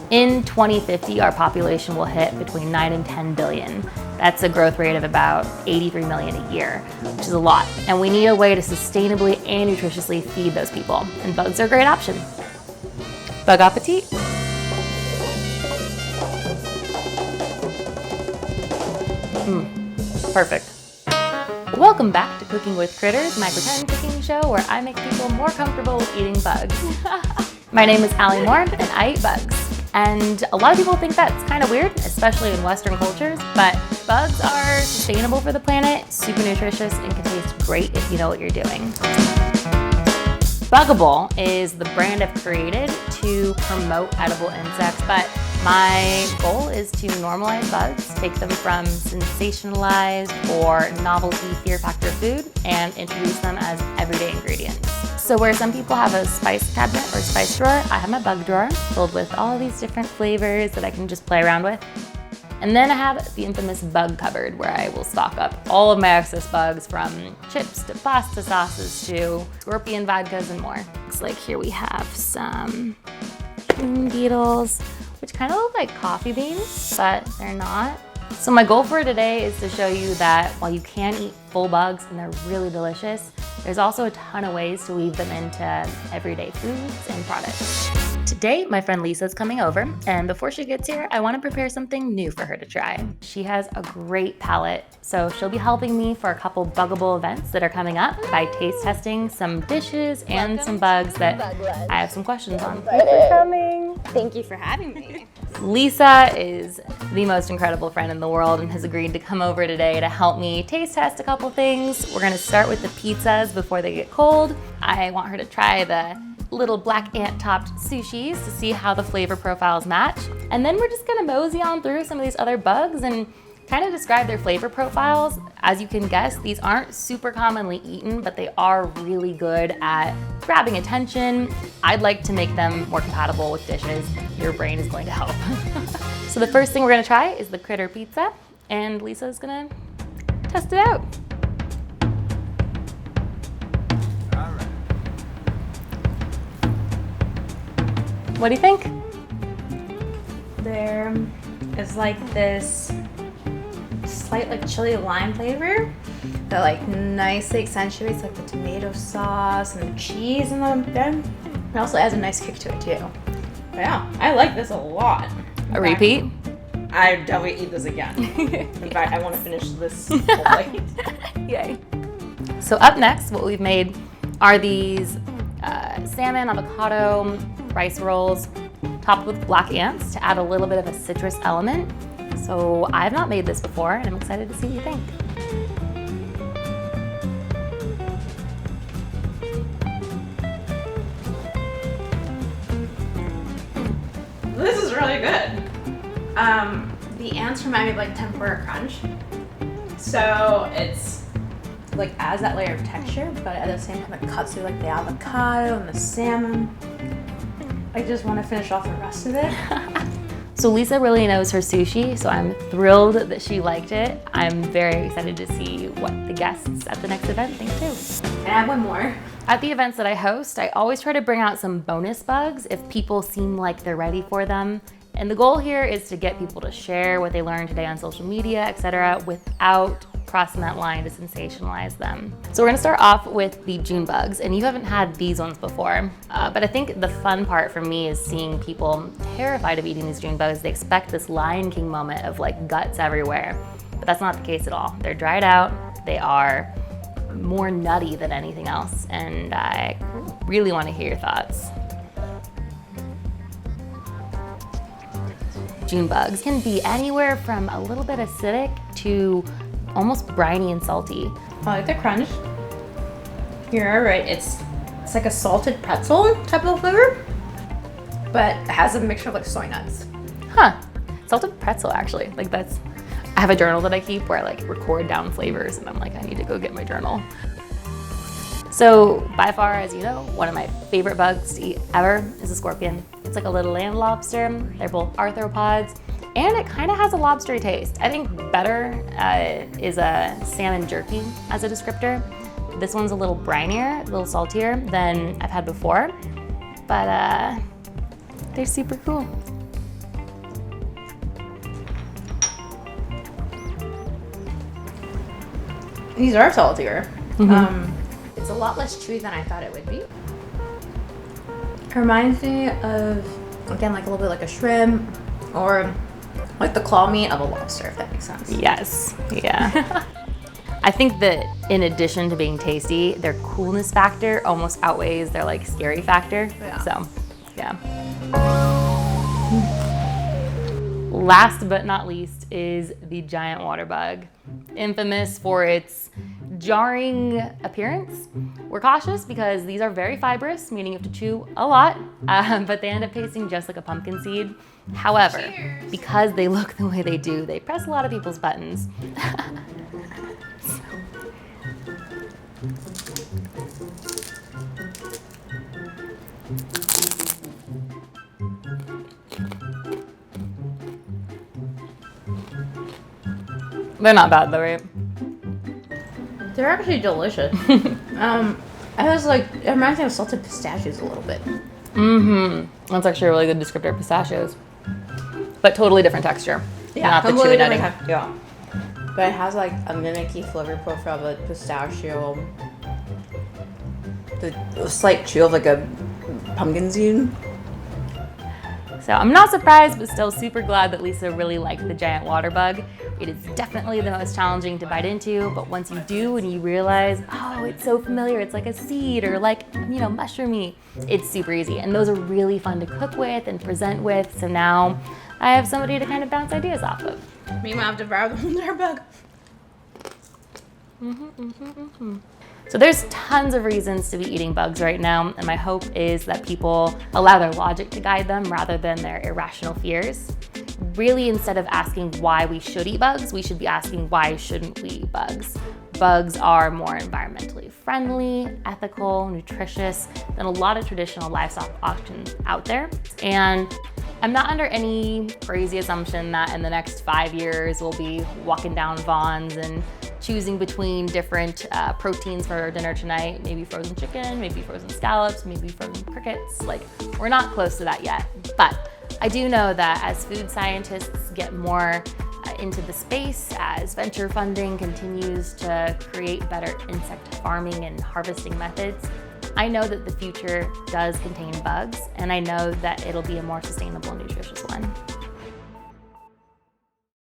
In 2050, our population will hit between 9 and 10 billion. That's a growth rate of about 83 million a year, which is a lot. And we need a way to sustainably and nutritiously feed those people. And bugs are a great option. Bug appetit. Perfect. Welcome back to Cooking with Critters, my pretend cooking show where I make people more comfortable with eating bugs. My name is Aly Moore and I eat bugs. And a lot of people think that's kind of weird, especially in Western cultures, but bugs are sustainable for the planet, super nutritious, and can taste great if you know what you're doing. Bugible is the brand I've created to promote edible insects, but my goal is to normalize bugs, take them from sensationalized or novelty fear factor food and introduce them as everyday ingredients. So where some people have a spice cabinet or spice drawer, I have my bug drawer filled with all of these different flavors that I can just play around with. And then I have the infamous bug cupboard where I will stock up all of my excess bugs, from chips to pasta sauces to scorpion vodkas and more. Looks like here we have some beetles, which kind of look like coffee beans, but they're not. So my goal for today is to show you that while you can eat full bugs and they're really delicious, there's also a ton of ways to weave them into everyday foods and products. Today, my friend Lisa's coming over, and before she gets here, I want to prepare something new for her to try. She has a great palate, so she'll be helping me for a couple Bugible events that are coming up by taste testing some dishes and some bugs that I have some questions on. Thanks for coming. Thank you for having me. Lisa is the most incredible friend in the world and has agreed to come over today to help me taste test a couple things. We're gonna start with the pizzas before they get cold. I want her to try the little black ant topped sushis to see how the flavor profiles match. And then we're just gonna mosey on through some of these other bugs and kind of describe their flavor profiles. As you can guess, these aren't super commonly eaten, but they are really good at grabbing attention. I'd like to make them more compatible with dishes. Your brain is going to help. So the first thing we're gonna try is the critter pizza, and Lisa's gonna test it out. What do you think? There is like this slight like chili lime flavor that like nicely accentuates like the tomato sauce and the cheese in the bread. It also adds a nice kick to it too. But yeah, I like this a lot. A repeat? I definitely eat this again. In fact, I want to finish this whole plate. Yay. So up next, what we've made are these salmon avocado rice rolls topped with black ants to add a little bit of a citrus element. So I've not made this before, and I'm excited to see what you think. This is really good. The ants remind me of like tempura crunch. So it's like adds that layer of texture, but at the same time it cuts through like the avocado and the salmon. I just want to finish off the rest of it. So Lisa really knows her sushi, so I'm thrilled that she liked it. I'm very excited to see what the guests at the next event think too. And I have one more. At the events that I host, I always try to bring out some bonus bugs if people seem like they're ready for them. And the goal here is to get people to share what they learned today on social media, etc., without crossing that line to sensationalize them. So we're gonna start off with the June bugs, and you haven't had these ones before, but I think the fun part for me is seeing people terrified of eating these June bugs. They expect this Lion King moment of like guts everywhere, but that's not the case at all. They're dried out, they are more nutty than anything else, and I really wanna hear your thoughts. June bugs can be anywhere from a little bit acidic to almost briny and salty. I like the crunch. You're right, it's like a salted pretzel type of flavor, but it has a mixture of like soy nuts. Huh, salted pretzel actually. Like that's, I have a journal that I keep where I like record down flavors and I'm like, I need to go get my journal. So by far, as you know, one of my favorite bugs to eat ever is a scorpion. It's like a little land lobster. They're both arthropods. and it kind of has a lobstery taste. I think better is a salmon jerky as a descriptor. This one's a little brinier, a little saltier than I've had before, but they're super cool. These are saltier. It's a lot less chewy than I thought it would be. It reminds me of, again, like a little bit like a shrimp or like the claw meat of a lobster, if that makes sense. Yes, yeah. I think that in addition to being tasty, their coolness factor almost outweighs their like scary factor. Yeah. So, yeah. Last but not least is the giant waterbug. Infamous for its jarring appearance. We're cautious because these are very fibrous, meaning you have to chew a lot, but they end up tasting just like a pumpkin seed. However, Cheers. because they look the way they do, they press a lot of people's buttons. They're not bad though, right? They're actually delicious. I was like, it reminds me of salted pistachios a little bit. That's actually a really good descriptor of pistachios. But totally different texture. Not the chewy nutty. Yeah. But it has like a mimicky flavor profile of like pistachio. The slight chew of like a pumpkin seed. So I'm not surprised, but still super glad that Lisa really liked the giant waterbug. It is definitely the most challenging to bite into, but once you do and you realize, oh, it's so familiar, it's like a seed or like, you know, mushroomy, it's super easy. And those are really fun to cook with and present with. So now I have somebody to kind of bounce ideas off of. Meanwhile, I've devoured the entire bug. So there's tons of reasons to be eating bugs right now, and my hope is that people allow their logic to guide them rather than their irrational fears. Really, instead of asking why we should eat bugs, we should be asking why shouldn't we eat bugs. Bugs are more environmentally friendly, ethical, nutritious than a lot of traditional livestock options out there. And I'm not under any crazy assumption that in the next 5 years we'll be walking down Vaughn's and choosing between different proteins for dinner tonight, maybe frozen chicken, maybe frozen scallops, maybe frozen crickets. Like, we're not close to that yet. But I do know that as food scientists get more into the space, as venture funding continues to create better insect farming and harvesting methods, I know that the future does contain bugs, and I know that it'll be a more sustainable, nutritious one.